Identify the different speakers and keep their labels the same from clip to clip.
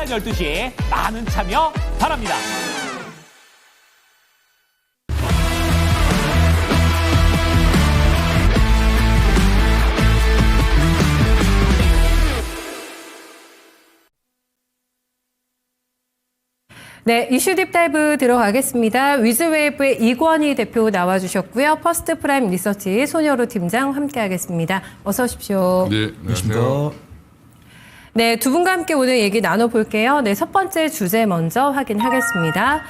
Speaker 1: 오전 12시 많은 참여 바랍니다.
Speaker 2: 네, 이슈 딥다이브 들어가겠습니다. 위즈웨이브의 이권희 대표 나와주셨고요. 퍼스트프라임 리서치 손여루 팀장 함께하겠습니다. 어서 오십시오.
Speaker 3: 네, 안녕하십니까.
Speaker 2: 네, 두 분과 함께 오늘 얘기 나눠볼게요. 네, 첫 번째 주제 먼저 확인하겠습니다.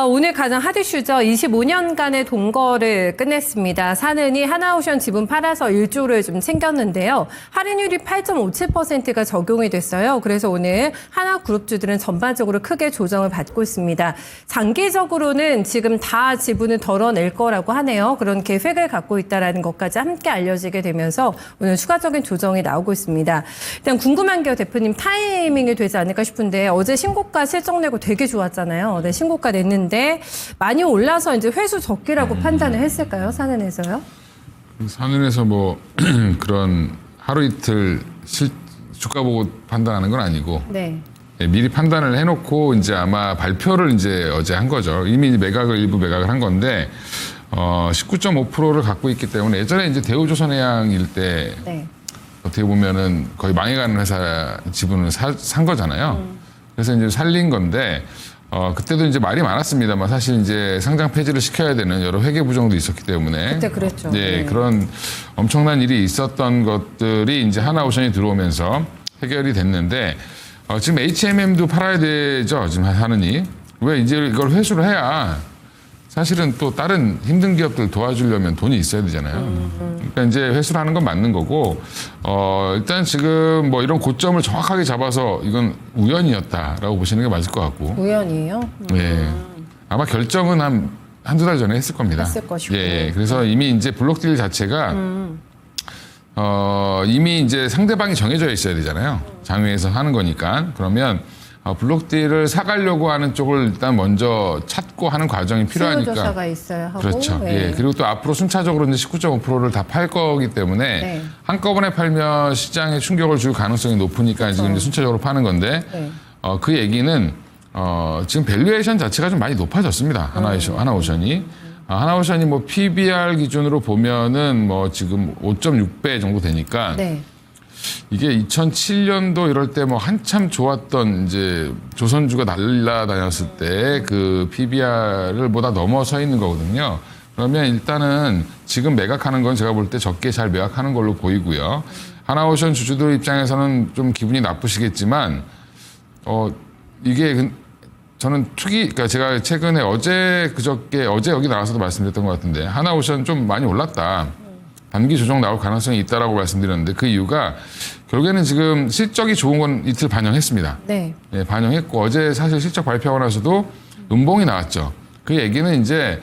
Speaker 2: 오늘 가장 핫 이슈죠. 25년간의 동거를 끝냈습니다. 사느니 하나오션 지분 팔아서 1조를 좀 챙겼는데요. 할인율이 8.57%가 적용이 됐어요. 그래서 오늘 하나그룹주들은 전반적으로 크게 조정을 받고 있습니다. 장기적으로는 지금 다 지분을 덜어낼 거라고 하네요. 그런 계획을 갖고 있다는 것까지 함께 알려지게 되면서 오늘 추가적인 조정이 나오고 있습니다. 일단 궁금한 게 대표님 타이밍이 되지 않을까 싶은데 어제 신고가 실적 내고 되게 좋았잖아요. 네, 신고가 냈는데 많이 올라서 이제 회수 적기라고 판단을 했을까요? 산은에서요?
Speaker 3: 산은에서 뭐 그런 하루 이틀 주가 보고 판단하는 건 아니고
Speaker 2: 네.
Speaker 3: 미리 판단을 해놓고 이제 아마 발표를 이제 어제 한 거죠. 이미 일부 매각을 한 건데 19.5%를 갖고 있기 때문에 예전에 이제 대우조선해양일 때
Speaker 2: 네.
Speaker 3: 어떻게 보면은 거의 망해가는 회사 지분을 산 거잖아요. 그래서 이제 살린 건데. 그때도 이제 말이 많았습니다만 사실 이제 상장 폐지를 시켜야 되는 여러 회계 부정도 있었기 때문에
Speaker 2: 그때 그랬죠.
Speaker 3: 네, 그런 엄청난 일이 있었던 것들이 이제 하나오션이 들어오면서 해결이 됐는데 지금 HMM도 팔아야 되죠. 지금 하느니 왜 이제 이걸 회수를 해야 사실은 또 다른 힘든 기업들 도와주려면 돈이 있어야 되잖아요. 그러니까 이제 회수를 하는 건 맞는 거고, 일단 지금 뭐 이런 고점을 정확하게 잡아서 이건 우연이었다라고 보시는 게 맞을 것 같고.
Speaker 2: 우연이에요?
Speaker 3: 예. 아마 결정은 한두 달 전에 했을 겁니다.
Speaker 2: 했을 것이고.
Speaker 3: 예. 그래서 이미 이제 블록딜 자체가, 이미 이제 상대방이 정해져 있어야 되잖아요. 장외에서 하는 거니까. 그러면, 블록딜을 사가려고 하는 쪽을 일단 먼저 찾고 하는 과정이 필요하니까.
Speaker 2: 수요조사가 있어야 하고.
Speaker 3: 그렇죠.
Speaker 2: 네.
Speaker 3: 예. 그리고 또 앞으로 순차적으로 이제 19.5%를 다 팔 거기 때문에
Speaker 2: 네.
Speaker 3: 한꺼번에 팔면 시장에 충격을 줄 가능성이 높으니까 지금 이제 순차적으로 파는 건데
Speaker 2: 네.
Speaker 3: 그 얘기는 지금 밸류에이션 자체가 좀 많이 높아졌습니다. 하나오션이. 하나오션이 뭐 PBR 기준으로 보면은 뭐 지금 5.6배 정도 되니까
Speaker 2: 네.
Speaker 3: 이게 2007년도 이럴 때 뭐 한참 좋았던 이제 조선주가 날라다녔을 때 그 PBR을 보다 넘어서 있는 거거든요. 그러면 일단은 지금 매각하는 건 제가 볼 때 적게 잘 매각하는 걸로 보이고요. 하나오션 주주들 입장에서는 좀 기분이 나쁘시겠지만 이게 저는 그러니까 제가 최근에 어제 여기 나와서도 말씀드렸던 것 같은데 하나오션 좀 많이 올랐다. 단기 조정 나올 가능성이 있다라고 말씀드렸는데 그 이유가 결국에는 지금 실적이 좋은 건 이틀 반영했습니다.
Speaker 2: 네.
Speaker 3: 네, 반영했고 어제 사실 실적 발표하고 나서도 음봉이 나왔죠. 그 얘기는 이제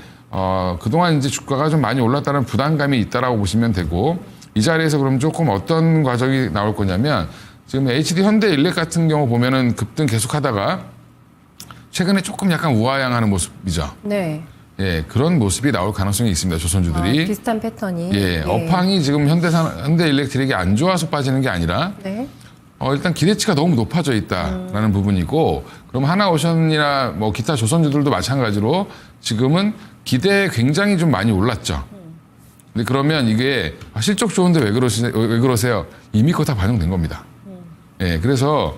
Speaker 3: 그동안 이제 주가가 좀 많이 올랐다는 부담감이 있다라고 보시면 되고 이 자리에서 그럼 조금 어떤 과정이 나올 거냐면 지금 HD 현대일렉 같은 경우 보면은 급등 계속하다가 최근에 조금 약간 우하향하는 모습이죠.
Speaker 2: 네.
Speaker 3: 예, 그런 모습이 나올 가능성이 있습니다. 조선주들이.
Speaker 2: 비슷한 패턴이.
Speaker 3: 예, 업황이 지금 현대일렉트릭이 안 좋아서 빠지는 게 아니라
Speaker 2: 네.
Speaker 3: 일단 기대치가 너무 높아져 있다라는 부분이고 그럼 하나오션이나 뭐 기타 조선주들도 마찬가지로 지금은 기대에 굉장히 좀 많이 올랐죠. 근데 그러면 이게 실적 좋은데 왜 그러세요? 이미 그거 다 반영된 겁니다. 예, 그래서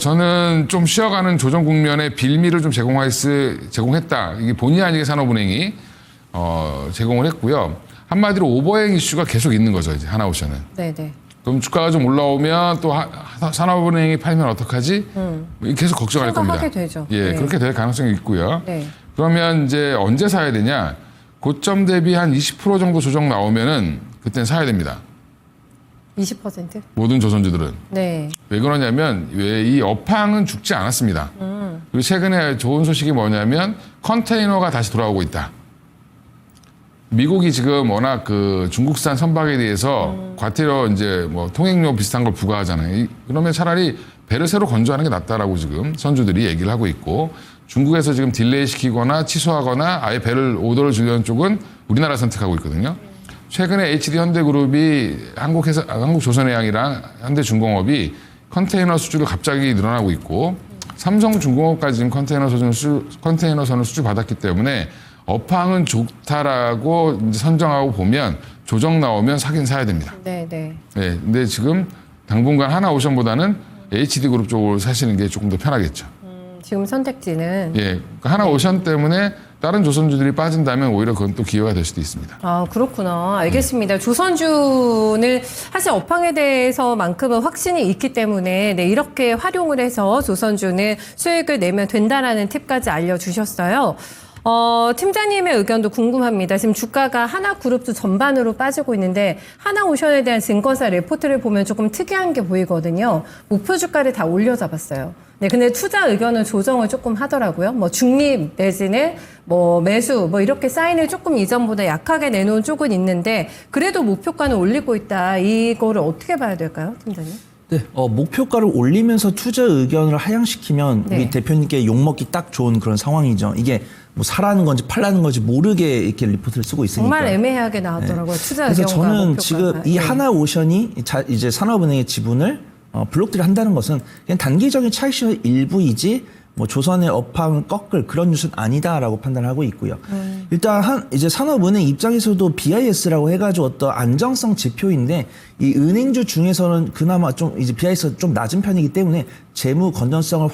Speaker 3: 저는 좀 쉬어가는 조정 국면에 빌미를 좀 제공했다. 이게 본의 아니게 산업은행이 제공을 했고요. 한마디로 오버행 이슈가 계속 있는 거죠. 이제 하나오션은.
Speaker 2: 네네.
Speaker 3: 그럼 주가가 좀 올라오면 또 산업은행이 팔면 어떡하지? 계속 걱정할 겁니다.
Speaker 2: 생각하게 되죠.
Speaker 3: 예,
Speaker 2: 네.
Speaker 3: 그렇게 될 가능성이 있고요.
Speaker 2: 네.
Speaker 3: 그러면 이제 언제 사야 되냐? 고점 대비 한 20% 정도 조정 나오면은 그땐 사야 됩니다.
Speaker 2: 20%?
Speaker 3: 모든 조선주들은.
Speaker 2: 네.
Speaker 3: 왜 그러냐면 왜 이 업황은 죽지 않았습니다. 그리고 최근에 좋은 소식이 뭐냐면 컨테이너가 다시 돌아오고 있다. 미국이 지금 워낙 그 중국산 선박에 대해서 과태료 이제 뭐 통행료 비슷한 걸 부과하잖아요. 그러면 차라리 배를 새로 건조하는 게 낫다라고 지금 선주들이 얘기를 하고 있고 중국에서 지금 딜레이 시키거나 취소하거나 아예 배를 오더를 주려는 쪽은 우리나라 선택하고 있거든요. 최근에 HD 현대그룹이 한국조선해양이랑 현대중공업이 컨테이너 수주도 갑자기 늘어나고 있고 삼성중공업까지 지금 컨테이너선을 수주받았기 때문에 업황은 좋다라고 이제 선정하고 보면 조정 나오면 사긴 사야 됩니다.
Speaker 2: 네.
Speaker 3: 네, 근데 지금 당분간 하나오션보다는 HD그룹 쪽을 사시는 게 조금 더 편하겠죠.
Speaker 2: 지금 선택지는.
Speaker 3: 예, 그러니까 하나오션 때문에 다른 조선주들이 빠진다면 오히려 그건 또 기회가 될 수도 있습니다.
Speaker 2: 아, 그렇구나. 알겠습니다. 조선주는 사실 업황에 대해서만큼은 확신이 있기 때문에 네, 이렇게 활용을 해서 조선주는 수익을 내면 된다라는 팁까지 알려주셨어요. 팀장님의 의견도 궁금합니다. 지금 주가가 하나그룹도 전반으로 빠지고 있는데 하나오션에 대한 증권사 레포트를 보면 조금 특이한 게 보이거든요. 목표 주가를 다 올려잡았어요. 네, 근데 투자 의견은 조정을 조금 하더라고요. 뭐 중립 내지는 뭐 매수 뭐 이렇게 사인을 조금 이전보다 약하게 내놓은 쪽은 있는데 그래도 목표가는 올리고 있다. 이거를 어떻게 봐야 될까요, 팀장님?
Speaker 4: 네, 목표가를 올리면서 투자 의견을 하향시키면
Speaker 2: 네.
Speaker 4: 우리 대표님께 욕먹기 딱 좋은 그런 상황이죠. 이게 뭐 사라는 건지 팔라는 건지 모르게 이렇게 리포트를 쓰고 있으니까.
Speaker 2: 정말 애매하게 나왔더라고요. 투자
Speaker 4: 그래서
Speaker 2: 의견과
Speaker 4: 저는
Speaker 2: 목표가가.
Speaker 4: 지금 이
Speaker 2: 네.
Speaker 4: 하나오션이 이제 산업은행의 지분을 블록들이 한다는 것은 그냥 단기적인 차익 실현 일부이지 뭐 조선의 업황을 꺾을 그런 뉴스는 아니다라고 판단하고 있고요. 일단 이제 산업은행 입장에서도 BIS라고 해가지고 어떤 안정성 지표인데 이 은행주 중에서는 그나마 좀 이제 BIS가 좀 낮은 편이기 때문에 재무 건전성을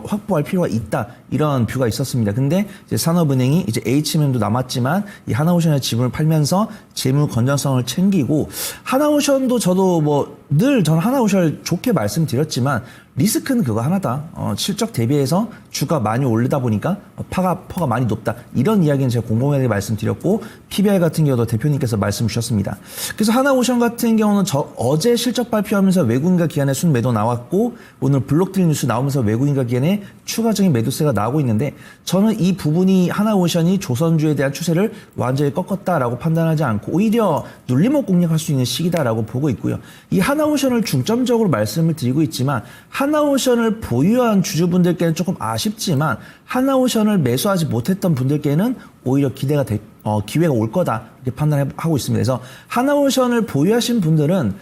Speaker 4: 확보할 필요가 있다 이런 뷰가 있었습니다. 근데 이제 산업은행이 이제 H맨도 남았지만 이 하나오션의 지분을 팔면서 재무 건전성을 챙기고 하나오션도 저도 뭐 늘 저는 하나오션을 좋게 말씀드렸지만 리스크는 그거 하나다. 실적 대비해서 주가 많이 오르다 보니까 퍼가 많이 높다. 이런 이야기는 제가 공공연하게 말씀드렸고 PBR 같은 경우도 대표님께서 말씀 주셨습니다. 그래서 하나오션 같은 경우는 어제 실적 발표하면서 외국인과 기관의 순매도 나왔고 오늘 블록딜 뉴스 나오면서 외국인과 기관의 추가적인 매도세가 나오고 있는데 저는 이 부분이 하나오션이 조선주에 대한 추세를 완전히 꺾었다라고 판단하지 않고 오히려 눌림목 공략할 수 있는 시기다라고 보고 있고요. 이 하나오션을 중점적으로 말씀을 드리고 있지만 하나오션을 보유한 주주분들께는 조금 아쉽지만 하나오션을 매수하지 못했던 분들께는 오히려 기회가 올 거다 이렇게 판단하고 있습니다. 그래서 하나오션을 보유하신 분들은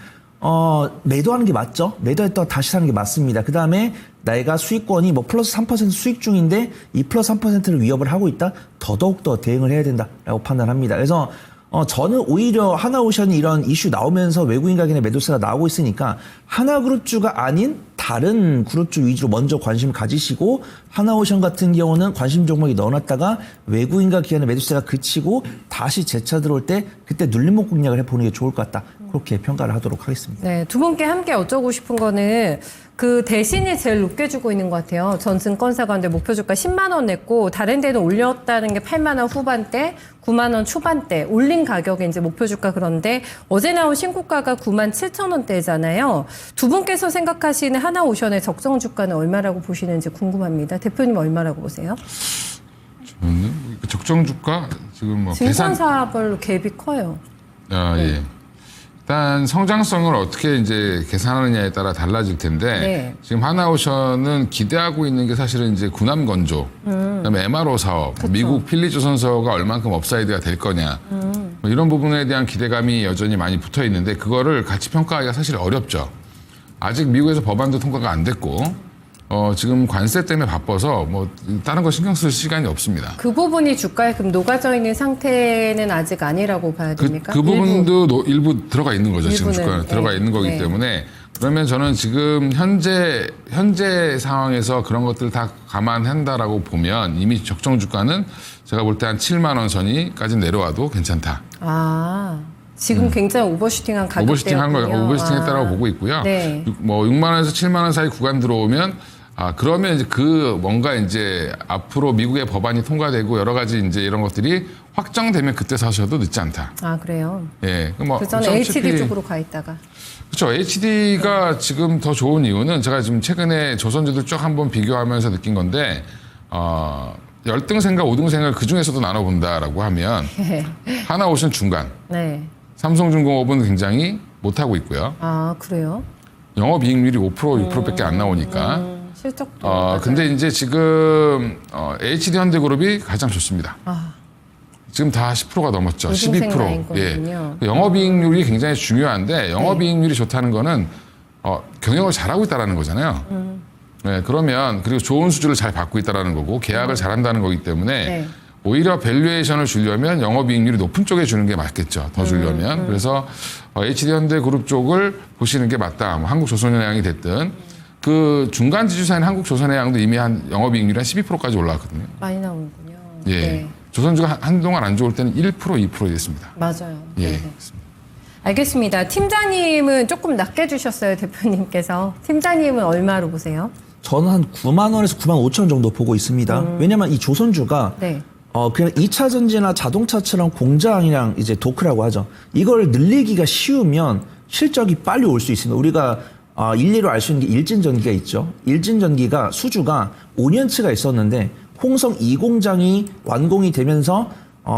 Speaker 4: 매도하는 게 맞죠. 매도했다가 다시 사는 게 맞습니다. 그 다음에 내가 수익권이 뭐 플러스 3% 수익 중인데 이 플러스 3%를 위협을 하고 있다. 더더욱더 대응을 해야 된다라고 판단합니다. 그래서 저는 오히려 하나오션이 이런 이슈 나오면서 외국인 가격의 매도세가 나오고 있으니까 하나그룹주가 아닌 다른 그룹주 위주로 먼저 관심을 가지시고 하나오션 같은 경우는 관심 종목이 넣어놨다가 외국인과 기관의 매도세가 그치고 다시 재차 들어올 때 그때 눌림목 공략을 해보는 게 좋을 것 같다. 그렇게 평가를 하도록 하겠습니다.
Speaker 2: 네, 두 분께 함께 여쭤보고 싶은 거는 그 대신이 제일 높게 주고 있는 것 같아요. 전 증권사관들 목표 주가 10만 원 냈고 다른 데는 올렸다는 게 8만 원 후반대, 9만 원 초반대 올린 가격이 이제 목표 주가 그런데 어제 나온 신고가가 9만 7천 원대잖아요. 두 분께서 생각하시는 하나오션의 적정 주가는 얼마라고 보시는지 궁금합니다. 대표님 얼마라고 보세요?
Speaker 3: 저는 적정 주가 지금 뭐
Speaker 2: 증권사별로 갭이 커요.
Speaker 3: 예. 일단 성장성을 어떻게 이제 계산하느냐에 따라 달라질 텐데
Speaker 2: 네.
Speaker 3: 지금 하나오션은 기대하고 있는 게 사실은 이제 군함 건조, 그다음에 MRO 사업, 미국 필리조선소가 얼만큼 업사이드가 될 거냐 뭐 이런 부분에 대한 기대감이 여전히 많이 붙어 있는데 그거를 같이 평가하기가 사실 어렵죠. 아직 미국에서 법안도 통과가 안 됐고 지금 관세 때문에 바빠서 뭐 다른 거 신경 쓸 시간이 없습니다.
Speaker 2: 그 부분이 주가에 그럼 녹아져 있는 상태는 아직 아니라고 봐야 됩니까?
Speaker 3: 그 부분도 일부 들어가 있는 거죠. 지금
Speaker 2: 일부는,
Speaker 3: 주가는 들어가
Speaker 2: 네.
Speaker 3: 있는 거기
Speaker 2: 네.
Speaker 3: 때문에 그러면 저는 지금 현재 상황에서 그런 것들 다 감안한다라고 보면 이미 적정 주가는 제가 볼 때 한 7만 원 선이까지 내려와도 괜찮다.
Speaker 2: 아, 지금 굉장히 오버슈팅한 가격대였군요.
Speaker 3: 오버슈팅했다라고 보고 있고요.
Speaker 2: 네.
Speaker 3: 뭐 6만 원에서 7만 원 사이 구간 들어오면 그러면 이제 뭔가 이제 앞으로 미국의 법안이 통과되고 여러 가지 이제 이런 것들이 확정되면 그때 사셔도 늦지 않다.
Speaker 2: 아, 그래요?
Speaker 3: 예.
Speaker 2: 그 전에 HD 쪽으로 가 있다가.
Speaker 3: 그렇죠. HD가 지금 더 좋은 이유는 제가 지금 최근에 조선주들 쭉 한번 비교하면서 느낀 건데, 열등생과 오등생을 그 중에서도 나눠본다라고 하면, 하나오션 중간,
Speaker 2: 네.
Speaker 3: 삼성중공업은 굉장히 못하고 있고요.
Speaker 2: 아, 그래요?
Speaker 3: 영업이익률이 5%, 6%밖에 안 나오니까.
Speaker 2: 실적도.
Speaker 3: 근데 이제 지금, HD현대그룹이 가장 좋습니다. 지금 다 10%가 넘었죠.
Speaker 2: 오등생
Speaker 3: 12%.
Speaker 2: 라인
Speaker 3: 예.
Speaker 2: 거군요.
Speaker 3: 영업이익률이 굉장히 중요한데 영업이익률이 좋다는 거는 경영을 잘하고 있다는 거잖아요. 네, 그러면 그리고 좋은 수주를 잘 받고 있다는 거고 계약을 잘한다는 거기 때문에
Speaker 2: 네.
Speaker 3: 오히려 밸류에이션을 주려면 영업이익률이 높은 쪽에 주는 게 맞겠죠. 더 주려면. 그래서 HD현대그룹 쪽을 보시는 게 맞다. 뭐 한국조선해양이 됐든 그 중간 지주사인 한국조선해양도 이미 한 영업이익률이 한 12%까지 올라왔거든요.
Speaker 2: 많이 나오는군요.
Speaker 3: 예.
Speaker 2: 네.
Speaker 3: 조선주가 한동안 안 좋을 때는 1%, 2% 됐습니다.
Speaker 2: 맞아요.
Speaker 3: 예.
Speaker 2: 네. 알겠습니다. 팀장님은 조금 낮게 주셨어요, 대표님께서. 팀장님은 얼마로 보세요?
Speaker 4: 저는 한 9만 원에서 9만 5천 원 정도 보고 있습니다. 왜냐면 이 조선주가
Speaker 2: 네.
Speaker 4: 그냥 2차 전지나 자동차처럼 공장이랑 이제 도크라고 하죠. 이걸 늘리기가 쉬우면 실적이 빨리 올 수 있습니다. 우리가 일리로 알 수 있는 게 일진전기가 있죠. 일진전기가 수주가 5년치가 있었는데 홍성 2공장이 완공이 되면서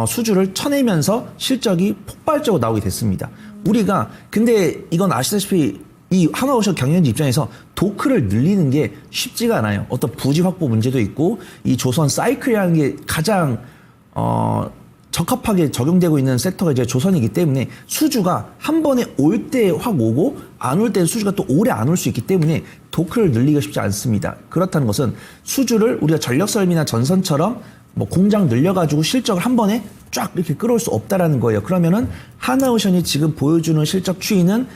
Speaker 4: 수주를 쳐내면서 실적이 폭발적으로 나오게 됐습니다. 우리가 근데 이건 아시다시피 이 하나오션 경영진 입장에서 도크를 늘리는 게 쉽지가 않아요. 어떤 부지 확보 문제도 있고 이 조선 사이클이라는 게 가장 적합하게 적용되고 있는 섹터가 이제 조선이기 때문에 수주가 한 번에 올 때 확 오고 안 올 때 수주가 또 오래 안 올 수 있기 때문에 도크를 늘리기가 쉽지 않습니다. 그렇다는 것은 수주를 우리가 전력설비나 전선처럼 뭐 공장 늘려가지고 실적을 한 번에 쫙 이렇게 끌어올 수 없다라는 거예요. 그러면은 하나오션이 지금 보여주는 실적 추이는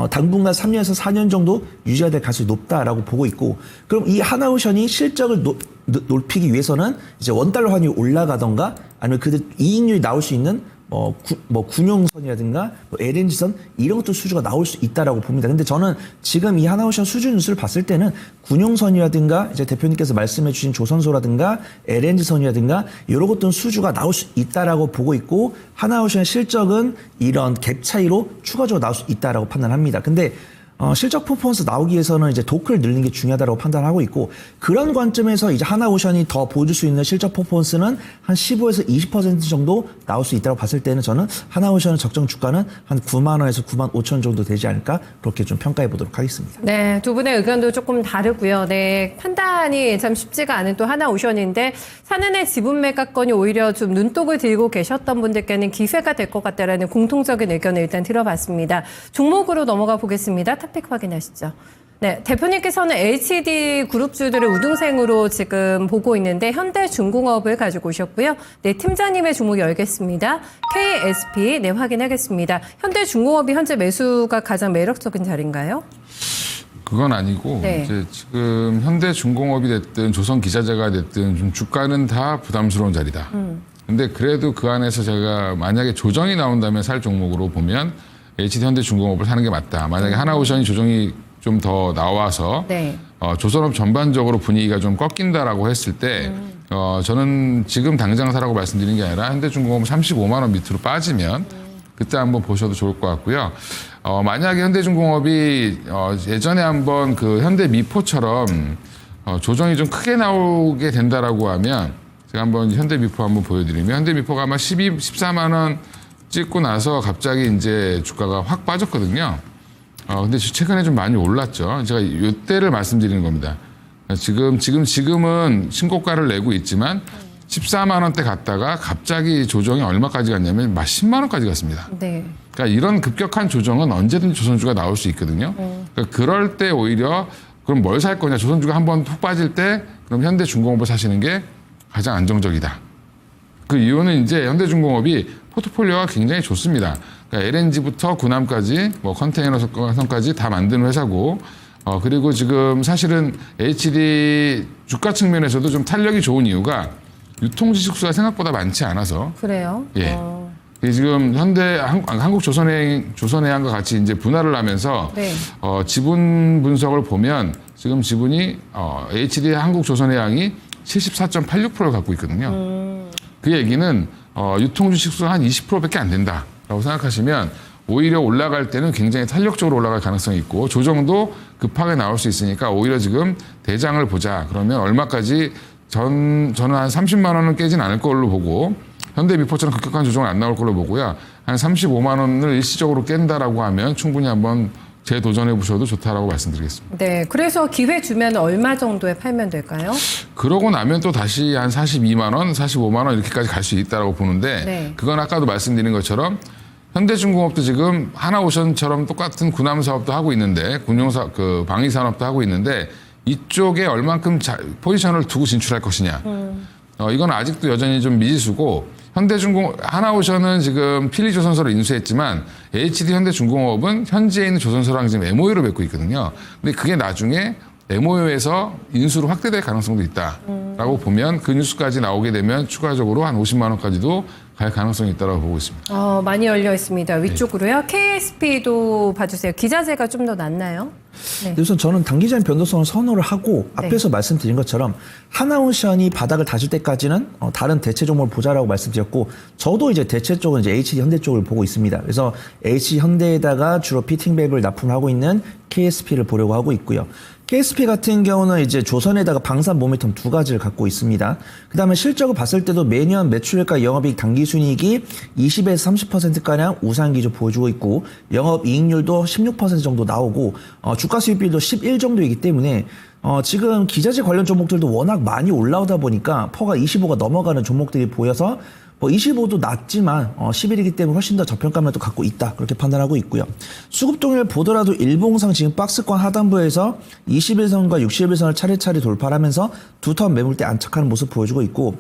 Speaker 4: 당분간 3년에서 4년 정도 유지가 될 가능성이 높다라고 보고 있고, 그럼 이 하나오션이 실적을 높이기 위해서는 이제 원달러 환율이 올라가던가 아니면 그들 이익률이 나올 수 있는 군용선이라든가 LNG선 이런 것도 수주가 나올 수 있다라고 봅니다. 근데 저는 지금 이 하나오션 수주 뉴스를 봤을 때는 군용선이라든가 이제 대표님께서 말씀해주신 조선소라든가 LNG선이라든가 이런 것들은 수주가 나올 수 있다라고 보고 있고 하나오션의 실적은 이런 갭 차이로 추가적으로 나올 수 있다라고 판단합니다. 근데 실적 퍼포먼스 나오기 위해서는 이제 도크를 늘리는 게 중요하다고 판단하고 있고, 그런 관점에서 이제 하나오션이 더 보여줄 수 있는 실적 퍼포먼스는 한 15에서 20% 정도 나올 수 있다고 봤을 때는 저는 하나오션의 적정 주가는 한 9만 원에서 9만 5천 원 정도 되지 않을까 그렇게 좀 평가해 보도록 하겠습니다.
Speaker 2: 네, 두 분의 의견도 조금 다르고요. 네, 판단이 참 쉽지가 않은 또 하나오션인데 사는의 지분 매각건이 오히려 좀 눈독을 들고 계셨던 분들께는 기회가 될 것 같다라는 공통적인 의견을 일단 들어봤습니다. 종목으로 넘어가 보겠습니다. 탑픽 확인하시죠. 네, 대표님께서는 HD 그룹주들을 우등생으로 지금 보고 있는데 현대중공업을 가지고 오셨고요. 네, 팀장님의 종목 열겠습니다. KSP 네 확인하겠습니다. 현대중공업이 현재 매수가 가장 매력적인 자리인가요?
Speaker 3: 그건 아니고
Speaker 2: 네.
Speaker 3: 이제 지금 현대중공업이 됐든 조선기자재가 됐든 좀 주가는 다 부담스러운 자리다. 근데 그래도 그 안에서 제가 만약에 조정이 나온다면 살 종목으로 보면 HD 현대중공업을 사는 게 맞다. 만약에 하나오션이 조정이 좀 더 나와서
Speaker 2: 네.
Speaker 3: 조선업 전반적으로 분위기가 좀 꺾인다라고 했을 때 저는 지금 당장 사라고 말씀드리는 게 아니라 현대중공업 35만 원 밑으로 빠지면 그때 한번 보셔도 좋을 것 같고요. 만약에 현대중공업이 예전에 한번 그 현대미포처럼 조정이 좀 크게 나오게 된다라고 하면 제가 한번 현대미포 한번 보여드리면 현대미포가 아마 14만 원 찍고 나서 갑자기 이제 주가가 확 빠졌거든요. 근데 최근에 좀 많이 올랐죠. 제가 이때를 말씀드리는 겁니다. 지금은 신고가를 내고 있지만 14만 원대 갔다가 갑자기 조정이 얼마까지 갔냐면 10만 원까지 갔습니다.
Speaker 2: 네.
Speaker 3: 그러니까 이런 급격한 조정은 언제든지 조선주가 나올 수 있거든요. 그러니까 그럴 때 오히려 그럼 뭘 살 거냐. 조선주가 한번 툭 빠질 때 그럼 현대중공업을 사시는 게 가장 안정적이다. 그 이유는 이제 현대중공업이 포트폴리오가 굉장히 좋습니다. 그러니까 LNG부터 군함까지 뭐 컨테이너선까지 다 만드는 회사고 그리고 지금 사실은 HD 주가 측면에서도 좀 탄력이 좋은 이유가 유통지식수가 생각보다 많지 않아서
Speaker 2: 그래요?
Speaker 3: 예. 지금 한국조선해양과 같이 이제 분할을 하면서
Speaker 2: 네.
Speaker 3: 지분 분석을 보면 지금 지분이 HD 한국조선해양이 74.86%를 갖고 있거든요. 그 얘기는 유통주식수가 한 20%밖에 안 된다라고 생각하시면 오히려 올라갈 때는 굉장히 탄력적으로 올라갈 가능성이 있고 조정도 급하게 나올 수 있으니까 오히려 지금 대장을 보자. 그러면 얼마까지 저는 한 30만 원은 깨진 않을 걸로 보고 현대미포처럼 급격한 조정은 안 나올 걸로 보고요. 한 35만 원을 일시적으로 깬다라고 하면 충분히 한번 재도전해 보셔도 좋다라고 말씀드리겠습니다.
Speaker 2: 네, 그래서 기회 주면 얼마 정도에 팔면 될까요?
Speaker 3: 그러고 나면 또 다시 한 42만 원, 45만 원 이렇게까지 갈 수 있다라고 보는데
Speaker 2: 네.
Speaker 3: 그건 아까도 말씀드린 것처럼 현대중공업도 지금 하나오션처럼 똑같은 군함 사업도 하고 있는데 방위 산업도 하고 있는데 이쪽에 얼만큼 포지션을 두고 진출할 것이냐. 이건 아직도 여전히 좀 미지수고 하나오션은 지금 필리조선소를 인수했지만 HD 현대중공업은 현지에 있는 조선소랑 지금 MOU를 맺고 있거든요. 근데 그게 나중에 MOU에서 인수로 확대될 가능성도 있다라고 보면 그 뉴스까지 나오게 되면 추가적으로 한 50만 원까지도 갈 가능성이 있다고 보고 있습니다.
Speaker 2: 많이 열려 있습니다. 위쪽으로요. KSP도 봐주세요. 기자재가 좀 더 낫나요? 네.
Speaker 4: 우선 저는 단기적인 변동성을 선호를 하고 앞에서 말씀드린 것처럼 하나오션이 바닥을 다질 때까지는 다른 대체 종목을 보자라고 말씀드렸고 저도 이제 대체 쪽은 이제 HD 현대 쪽을 보고 있습니다. 그래서 HD 현대에다가 주로 피팅 밸브를 납품하고 있는 KSP를 보려고 하고 있고요. KSP 같은 경우는 이제 조선에다가 방산 모멘텀 두 가지를 갖고 있습니다. 그 다음에 실적을 봤을 때도 매년 매출액과 영업이익 당기순이익이 20에서 30%가량 우상 기조 보여주고 있고 영업이익률도 16% 정도 나오고 주가 수익비율도 11 정도이기 때문에 지금 기자재 관련 종목들도 워낙 많이 올라오다 보니까 퍼가 25가 넘어가는 종목들이 보여서 25도 낮지만 10일이기 때문에 훨씬 더 저평가면도 갖고 있다. 그렇게 판단하고 있고요. 수급 동일 보더라도 일봉상 지금 박스권 하단부에서 21선과 61선을 차례차례 돌파하면서 두 턴 매물대 안착하는 모습 보여주고 있고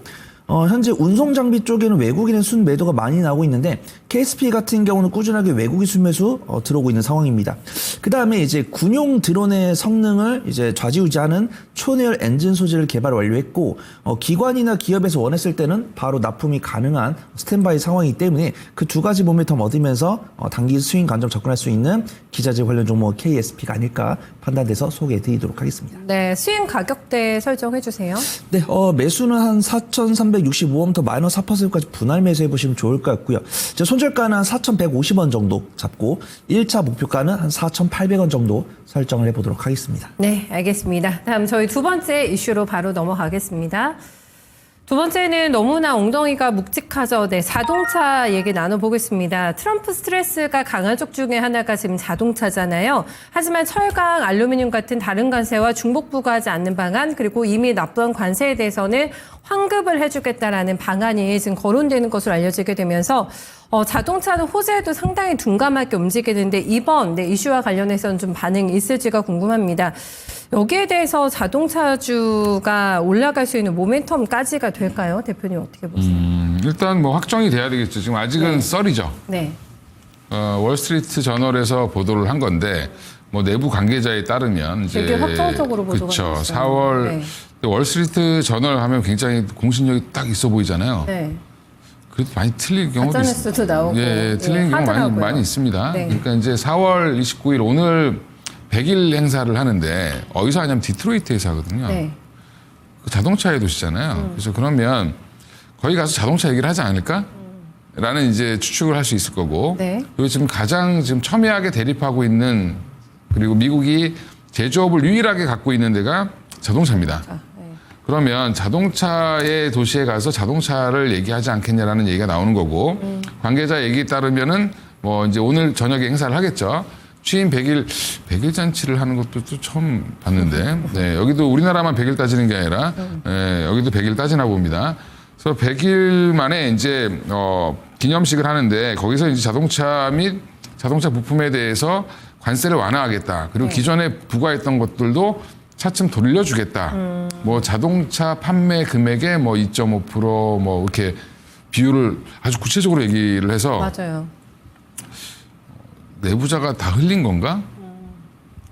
Speaker 4: 현재 운송 장비 쪽에는 외국인의 순매도가 많이 나오고 있는데 KSP 같은 경우는 꾸준하게 외국인 순매수 들어오고 있는 상황입니다. 그 다음에 이제 군용 드론의 성능을 이제 좌지우지하는 초내열 엔진 소재를 개발 완료했고 기관이나 기업에서 원했을 때는 바로 납품이 가능한 스탠바이 상황이기 때문에 그 두 가지 모멘텀 얻으면서 단기 수익 관점 접근할 수 있는 기자재 관련 종목 KSP가 아닐까 판단돼서 소개해드리도록 하겠습니다.
Speaker 2: 네, 수익 가격대 설정해 주세요.
Speaker 4: 네, 매수는 한 4,365원부터 마이너스 4%까지 분할 매수해 보시면 좋을 것 같고요. 손절가는 한 4,150원 정도 잡고 1차 목표가는 한 4,800원 정도 설정을 해보도록 하겠습니다.
Speaker 2: 네, 알겠습니다. 다음 저희 두 번째 이슈로 바로 넘어가겠습니다. 두 번째는 너무나 엉덩이가 묵직하죠. 네, 자동차 얘기 나눠보겠습니다. 트럼프 스트레스가 강한 쪽 중에 하나가 지금 자동차잖아요. 하지만 철강, 알루미늄 같은 다른 관세와 중복 부과하지 않는 방안, 그리고 이미 납부한 관세에 대해서는 환급을 해주겠다라는 방안이 지금 거론되는 것으로 알려지게 되면서 자동차는 호재에도 상당히 둔감하게 움직이는데 이번 이슈와 관련해서는 좀 반응이 있을지가 궁금합니다. 여기에 대해서 자동차주가 올라갈 수 있는 모멘텀까지가 될까요? 대표님 어떻게 보세요?
Speaker 3: 일단 뭐 확정이 돼야 되겠죠. 지금 아직은 썰이죠.
Speaker 2: 네.
Speaker 3: 월스트리트 저널에서 보도를 한 건데 뭐 내부 관계자에 따르면 이제
Speaker 2: 되게 확정적으로 보도가
Speaker 3: 그렇죠.
Speaker 2: 됐어요.
Speaker 3: 4월
Speaker 2: 네.
Speaker 3: 월스트리트 저널 하면 굉장히 공신력이 딱 있어 보이잖아요.
Speaker 2: 네.
Speaker 3: 그래도 많이 틀릴 경우도
Speaker 2: 가짜뉴스도 나오고
Speaker 3: 틀린 경우
Speaker 2: 하더라고요.
Speaker 3: 많이 있습니다.
Speaker 2: 네.
Speaker 3: 그러니까 이제 4월 29일 오늘 100일 행사를 하는데 어디서 하냐면 디트로이트에서 하거든요.
Speaker 2: 네.
Speaker 3: 그 자동차의 도시잖아요. 그래서 그러면 거기 가서 자동차 얘기를 하지 않을까? 라는 이제 추측을 할 수 있을 거고.
Speaker 2: 네.
Speaker 3: 그리고 지금 가장 지금 첨예하게 대립하고 있는 그리고 미국이 제조업을 유일하게 갖고 있는 데가 자동차입니다. 그러면 자동차의 도시에 가서 자동차를 얘기하지 않겠냐라는 얘기가 나오는 거고 관계자 얘기에 따르면은 뭐 이제 오늘 저녁에 행사를 하겠죠. 취임 100일 잔치를 하는 것도 또 처음 봤는데 네, 여기도 우리나라만 100일 따지는 게 아니라 여기도 100일 따지나 봅니다. 그래서 100일 만에 이제 기념식을 하는데 거기서 이제 자동차 및 자동차 부품에 대해서 관세를 완화하겠다. 그리고 기존에 부과했던 것들도 차츰 돌려주겠다. 뭐 자동차 판매 금액의 뭐 2.5% 뭐 이렇게 비율을 아주 구체적으로 얘기를 해서
Speaker 2: 맞아요.
Speaker 3: 내부자가 다 흘린 건가?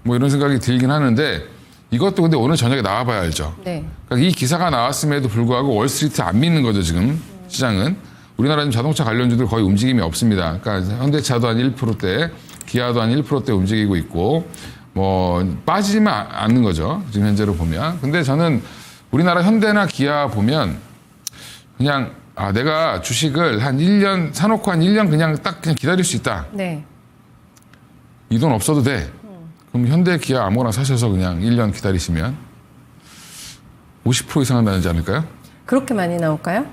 Speaker 3: 뭐 이런 생각이 들긴 하는데 이것도 근데 오늘 저녁에 나와봐야 알죠.
Speaker 2: 네.
Speaker 3: 그러니까 이 기사가 나왔음에도 불구하고 월스트리트 안 믿는 거죠 지금 시장은. 우리나라는 자동차 관련주들 거의 움직임이 없습니다. 그러니까 현대차도 한 1%대, 기아도 한 1%대 움직이고 있고 뭐 빠지지만 않는 거죠. 지금 현재로 보면. 근데 저는 우리나라 현대나 기아 보면 그냥 내가 주식을 한 1년 사놓고 한 1년 그냥 기다릴 수 있다.
Speaker 2: 네.
Speaker 3: 이 돈 없어도 돼. 그럼 현대, 기아 아무거나 사셔서 그냥 1년 기다리시면 50% 이상은 나지 않을까요?
Speaker 2: 그렇게 많이 나올까요?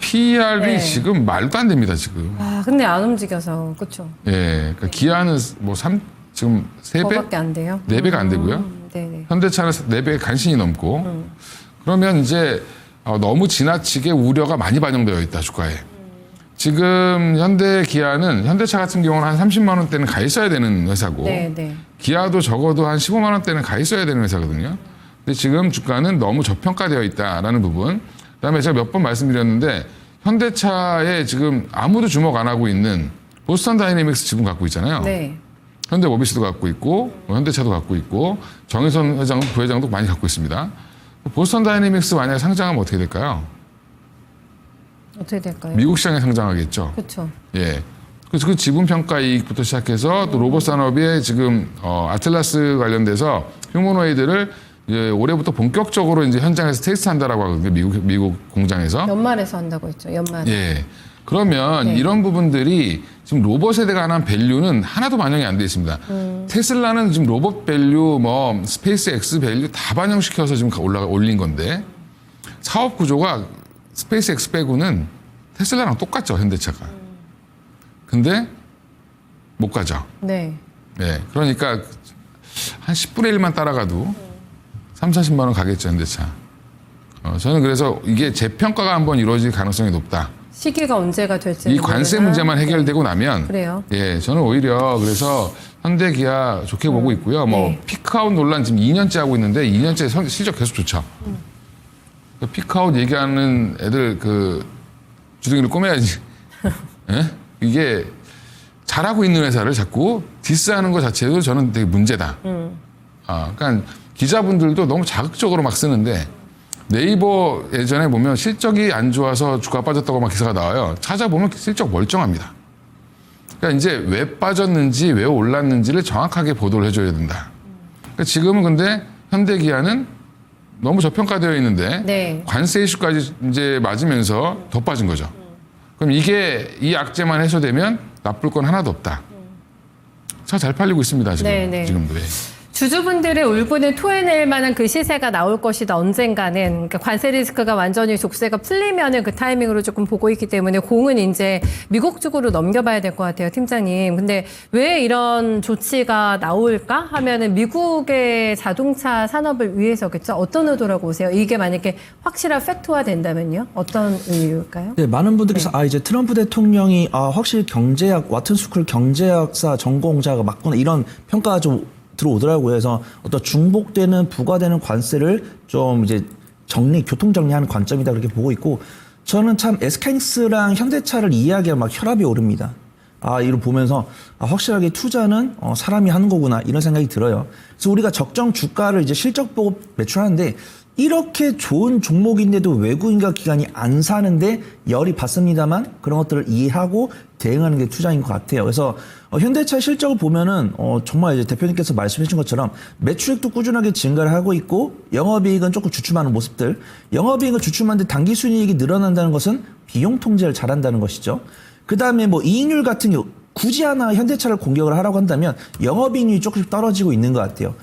Speaker 3: PER이
Speaker 2: 네.
Speaker 3: 지금 말도 안 됩니다, 지금.
Speaker 2: 근데 안 움직여서 그렇죠.
Speaker 3: 예. 그러니까 기아는 뭐 지금 3배?
Speaker 2: 그거밖에 안 돼요.
Speaker 3: 4배가 안 되고요.
Speaker 2: 네네.
Speaker 3: 현대차는 4배 간신히 넘고. 그러면 이제 너무 지나치게 우려가 많이 반영되어 있다, 주가에. 지금 현대 기아는 현대차 같은 경우는 한 30만 원대는 가 있어야 되는 회사고
Speaker 2: 네, 네.
Speaker 3: 기아도 적어도 한 15만 원대는 가 있어야 되는 회사거든요. 근데 지금 주가는 너무 저평가되어 있다라는 부분. 그다음에 제가 몇 번 말씀드렸는데 현대차에 지금 아무도 주목 안 하고 있는 보스턴 다이내믹스 지분 갖고 있잖아요.
Speaker 2: 네.
Speaker 3: 현대모비스도 갖고 있고 현대차도 갖고 있고 정의선 회장, 부회장도 많이 갖고 있습니다. 보스턴 다이내믹스 만약에 상장하면 어떻게 될까요?
Speaker 2: 어떻게 될까요?
Speaker 3: 미국 시장에 상장하겠죠.
Speaker 2: 그렇죠.
Speaker 3: 예. 그래서 그 지분 평가 이익부터 시작해서 또 로봇 산업의 지금 아틀라스 관련돼서 휴머노이드를 이제 올해부터 본격적으로 이제 현장에서 테스트한다라고 하거든요. 미국 공장에서.
Speaker 2: 연말에서 한다고 했죠. 연말에.
Speaker 3: 예. 그러면
Speaker 2: 네.
Speaker 3: 이런 부분들이 지금 로봇에 관한 밸류는 하나도 반영이 안 돼 있습니다. 테슬라는 지금 로봇 밸류, 뭐 스페이스 X 밸류 다 반영시켜서 지금 올린 건데 사업 구조가 스페이스 X 빼고는 테슬라랑 똑같죠, 현대차가. 근데 못 가죠.
Speaker 2: 네.
Speaker 3: 네. 그러니까 한 10분의 1만 따라가도 3, 40만 원 가겠죠, 현대차. 저는 그래서 이게 재평가가 한번 이루어질 가능성이 높다.
Speaker 2: 시기가 언제가 될지.
Speaker 3: 이 관세 문제만 해결되고 나면
Speaker 2: 그래요.
Speaker 3: 예, 저는 오히려 그래서 현대 기아 좋게 보고 있고요. 뭐
Speaker 2: 네.
Speaker 3: 피크아웃 논란 지금 2년째 하고 있는데 2년째 실적 계속 좋죠. 그 피크아웃 얘기하는 애들 그 주둥이를 꼬매야지. 예? 이게 잘하고 있는 회사를 자꾸 디스하는 것 자체도 저는 되게 문제다. 그러니까 기자분들도 너무 자극적으로 막 쓰는데 네이버 예전에 보면 실적이 안 좋아서 주가 빠졌다고 막 기사가 나와요. 찾아보면 실적 멀쩡합니다. 그러니까 이제 왜 빠졌는지 왜 올랐는지를 정확하게 보도를 해줘야 된다. 그러니까 지금은 근데 현대기아는 너무 저평가되어 있는데
Speaker 2: 네.
Speaker 3: 관세 이슈까지 이제 맞으면서 더 빠진 거죠. 그럼 이 악재만 해소되면 나쁠 건 하나도 없다. 차 잘 팔리고 있습니다. 지금.
Speaker 2: 네, 네.
Speaker 3: 지금도. 예.
Speaker 2: 주주분들의 울분을 토해낼 만한 그 시세가 나올 것이다. 언젠가는. 그러니까 관세 리스크가 완전히 족쇄가 풀리면은 그 타이밍으로 조금 보고 있기 때문에 공은 이제 미국 쪽으로 넘겨봐야 될 것 같아요, 팀장님. 근데 왜 이런 조치가 나올까 하면은 미국의 자동차 산업을 위해서겠죠. 어떤 의도라고 보세요? 이게 만약에 확실한 팩트화 된다면요? 어떤 이유일까요?
Speaker 4: 네, 많은 분들께서 이제 트럼프 대통령이 확실히 경제학 와튼스쿨 경제학사 전공자가 맞구나 이런 평가가 좀 들어오더라고요. 그래서 어떤 중복되는 부과되는 관세를 좀 이제 교통 정리하는 관점이다 그렇게 보고 있고 저는 참 SK하이닉스랑 현대차를 이해하기가 막 혈압이 오릅니다. 이걸 보면서 확실하게 투자는 사람이 하는 거구나 이런 생각이 들어요. 그래서 우리가 적정 주가를 이제 실적 보고 매출하는데 이렇게 좋은 종목인데도 외국인과 기관이 안 사는데 열이 받습니다만 그런 것들을 이해하고 대응하는 게 투자인 것 같아요. 그래서 현대차 실적을 보면은 정말 이제 대표님께서 말씀해 주신 것처럼 매출액도 꾸준하게 증가를 하고 있고 영업이익은 조금 주춤하는 모습들. 영업이익은 주춤한데 당기순이익이 늘어난다는 것은 비용 통제를 잘한다는 것이죠. 그 다음에 뭐 이익률 같은 경우 굳이 하나 현대차를 공격을 하라고 한다면 영업이익률이 조금씩 떨어지고 있는 것 같아요.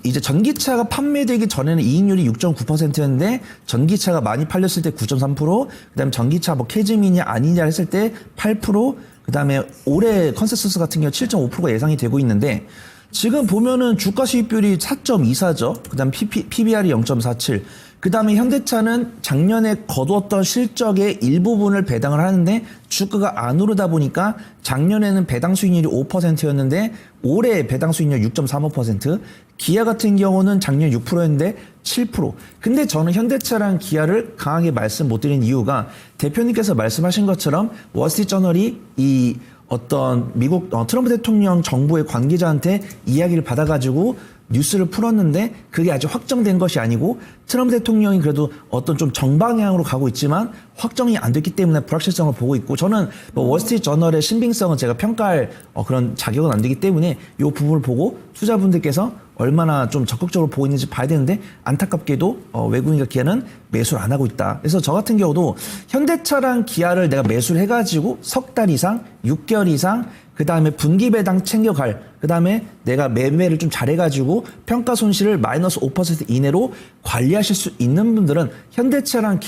Speaker 4: 이제 전기차가 판매되기 전에는 이익률이 6.9%였는데 전기차가 많이 팔렸을 때 9.3%, 그다음에 전기차 뭐 캐즈미냐 아니냐 했을 때 8%, 그다음에 올해 컨센서스 같은 경우 7.5%가 예상이 되고 있는데 지금 보면은 주가 수익률이 4.24죠. 그다음 PBR이 0.47. 그다음에 현대차는 작년에 거두었던 실적의 일부분을 배당을 하는데 주가가 안 오르다 보니까 작년에는 배당 수익률이 5%였는데 올해 배당 수익률 6.35%, 기아 같은 경우는 작년 6%였는데 7%. 근데 저는 현대차랑 기아를 강하게 말씀 못 드린 이유가 대표님께서 말씀하신 것처럼 월스트리트저널이 이 어떤 미국 트럼프 대통령 정부의 관계자한테 이야기를 받아가지고 뉴스를 풀었는데 그게 아직 확정된 것이 아니고 트럼프 대통령이 그래도 어떤 좀 정방향으로 가고 있지만 확정이 안 됐기 때문에 불확실성을 보고 있고 저는 뭐 월스트리트저널의 신빙성은 제가 평가할 그런 자격은 안 되기 때문에 이 부분을 보고 투자분들께서 얼마나 좀 적극적으로 보고 있는지 봐야 되는데 안타깝게도 외국인과 기아는 매수를 안 하고 있다. 그래서 저 같은 경우도 현대차랑 기아를 내가 매수를 해가지고 석 달 이상, 6개월 이상 그 다음에 분기 배당 챙겨갈, 그 다음에 내가 매매를 좀 잘해가지고 평가 손실을 마이너스 5% 이내로 관리하실 수 있는 분들은 현대차랑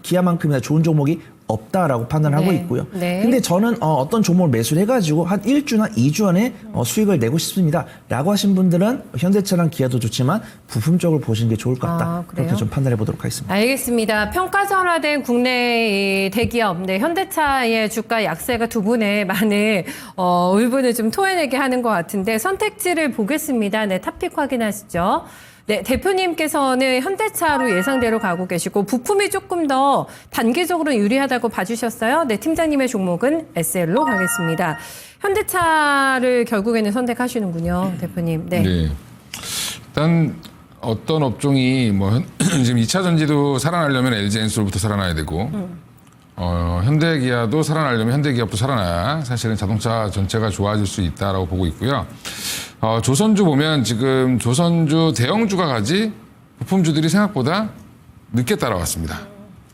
Speaker 4: 기아만큼이나 좋은 종목이 없다라고 판단하고
Speaker 2: 네.
Speaker 4: 있고요.
Speaker 2: 네.
Speaker 4: 근데 저는 어떤 종목을 매수를 해가지고 한 1주나 2주 안에 수익을 내고 싶습니다. 라고 하신 분들은 현대차랑 기아도 좋지만 부품 쪽을 보시는 게 좋을 것 같다.
Speaker 2: 그래요?
Speaker 4: 그렇게 좀 판단해 보도록 하겠습니다.
Speaker 2: 알겠습니다. 평가절하된 국내 이 대기업, 네, 현대차의 주가 약세가 두 분의 많은 울분을 좀 토해내게 하는 것 같은데 선택지를 보겠습니다. 네, 탑픽 확인하시죠. 네, 대표님께서는 현대차로 예상대로 가고 계시고 부품이 조금 더 단기적으로 유리하다고 봐주셨어요. 네, 팀장님의 종목은 SL로 가겠습니다. 현대차를 결국에는 선택하시는군요, 대표님. 네.
Speaker 3: 네. 일단 어떤 업종이 뭐 지금 2차 전지도 살아나려면 LG 엔솔부터 살아나야 되고 현대기아도 살아나려면 현대기업도 살아나야 사실은 자동차 전체가 좋아질 수 있다라고 보고 있고요. 조선주 보면 지금 조선주 대형주가 가지 부품주들이 생각보다 늦게 따라왔습니다.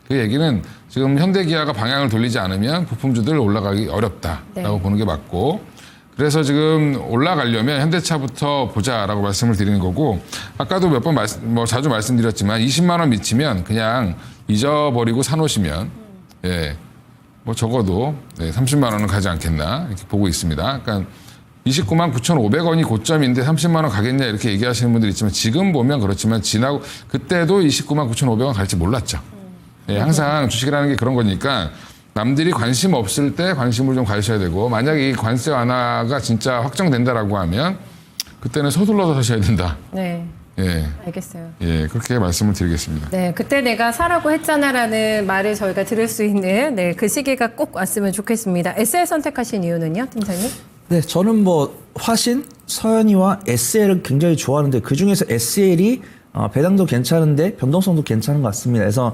Speaker 3: 그 얘기는 지금 현대기아가 방향을 돌리지 않으면 부품주들 올라가기 어렵다라고
Speaker 2: 네.
Speaker 3: 보는 게 맞고 그래서 지금 올라가려면 현대차부터 보자라고 말씀을 드리는 거고 아까도 몇 번 자주 말씀드렸지만 20만 원 미치면 그냥 잊어버리고 사놓으시면 예, 뭐 적어도 30만 원은 가지 않겠나 이렇게 보고 있습니다. 그러니까 29만 9,500원이 고점인데 30만 원 가겠냐 이렇게 얘기하시는 분들이 있지만 지금 보면 그렇지만 지나고 그때도 29만 9,500원 갈지 몰랐죠. 예, 항상 주식이라는 게 그런 거니까 남들이 관심 없을 때 관심을 좀 가지셔야 되고 만약에 이 관세 완화가 진짜 확정된다라고 하면 그때는 서둘러서 사셔야 된다.
Speaker 2: 네.
Speaker 3: 예,
Speaker 2: 알겠어요.
Speaker 3: 예, 그렇게 말씀을 드리겠습니다.
Speaker 2: 네, 그때 내가 사라고 했잖아라는 말을 저희가 들을 수 있는 네, 그 시기가 꼭 왔으면 좋겠습니다. SL 선택하신 이유는요, 팀장님?
Speaker 4: 네, 저는 뭐 화신, 서현이와 SL을 굉장히 좋아하는데 그 중에서 SL이 배당도 괜찮은데 변동성도 괜찮은 것 같습니다. 그래서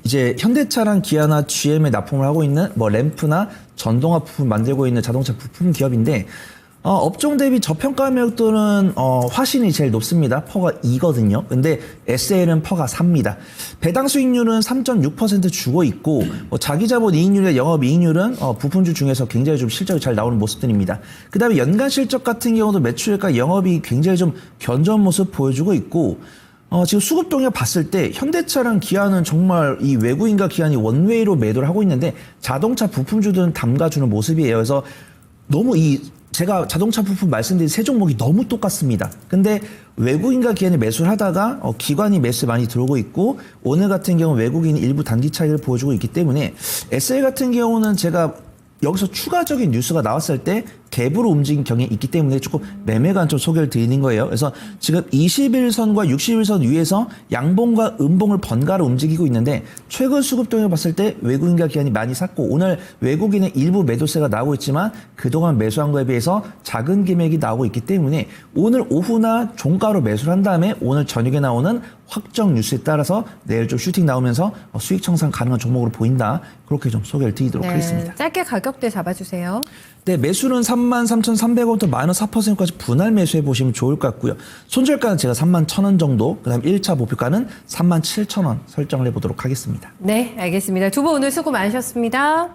Speaker 4: 이제 현대차랑 기아나 GM에 납품을 하고 있는 뭐 램프나 전동화 부품 만들고 있는 자동차 부품 기업인데 업종 대비 저평가 매력도는 화신이 제일 높습니다. 퍼가 2거든요. 근데 SL은 퍼가 4입니다. 배당 수익률은 3.6% 주고 있고 자기 자본 이익률과 영업 이익률은 부품주 중에서 굉장히 좀 실적이 잘 나오는 모습들입니다. 그다음에 연간 실적 같은 경우도 매출과 영업이 굉장히 좀 견조한 모습 보여주고 있고 지금 수급 동향 봤을 때 현대차랑 기아는 정말 이 외국인과 기관이 원웨이로 매도를 하고 있는데 자동차 부품주들은 담가주는 모습이에요. 그래서 너무 제가 자동차 부품 말씀드린 세 종목이 너무 똑같습니다. 근데 외국인과 기관이 매수를 하다가 기관이 매수 많이 들어오고 있고 오늘 같은 경우 외국인이 일부 단기 차익을 보여주고 있기 때문에 SL 같은 경우는 제가 여기서 추가적인 뉴스가 나왔을 때 갭으로 움직인 경향이 있기 때문에 조금 매매관 좀 소개를 드리는 거예요. 그래서 지금 21선과 61선 위에서 양봉과 음봉을 번갈아 움직이고 있는데 최근 수급 동향을 봤을 때 외국인과 기관이 많이 샀고 오늘 외국인의 일부 매도세가 나오고 있지만 그동안 매수한 거에 비해서 작은 금액이 나오고 있기 때문에 오늘 오후나 종가로 매수를 한 다음에 오늘 저녁에 나오는 확정 뉴스에 따라서 내일 좀 슈팅 나오면서 수익 청산 가능한 종목으로 보인다. 그렇게 좀 소개를 드리도록 하겠습니다.
Speaker 2: 짧게 가격대 잡아주세요.
Speaker 4: 네, 매수는 33,300원부터 마이너스 4%까지 분할 매수해 보시면 좋을 것 같고요. 손절가는 제가 31,000원 정도, 그다음 1차 목표가는 37,000원 설정을 해보도록 하겠습니다.
Speaker 2: 네, 알겠습니다. 두 분 오늘 수고 많으셨습니다.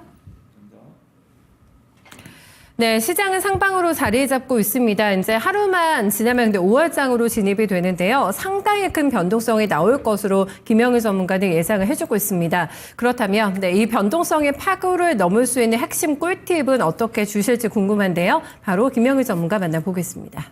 Speaker 2: 네, 시장은 상방으로 자리 잡고 있습니다. 이제 하루만 지나면 5월장으로 진입이 되는데요. 상당히 큰 변동성이 나올 것으로 김영희 전문가는 예상을 해주고 있습니다. 그렇다면 이 변동성의 파고를 넘을 수 있는 핵심 꿀팁은 어떻게 주실지 궁금한데요. 바로 김영희 전문가 만나보겠습니다.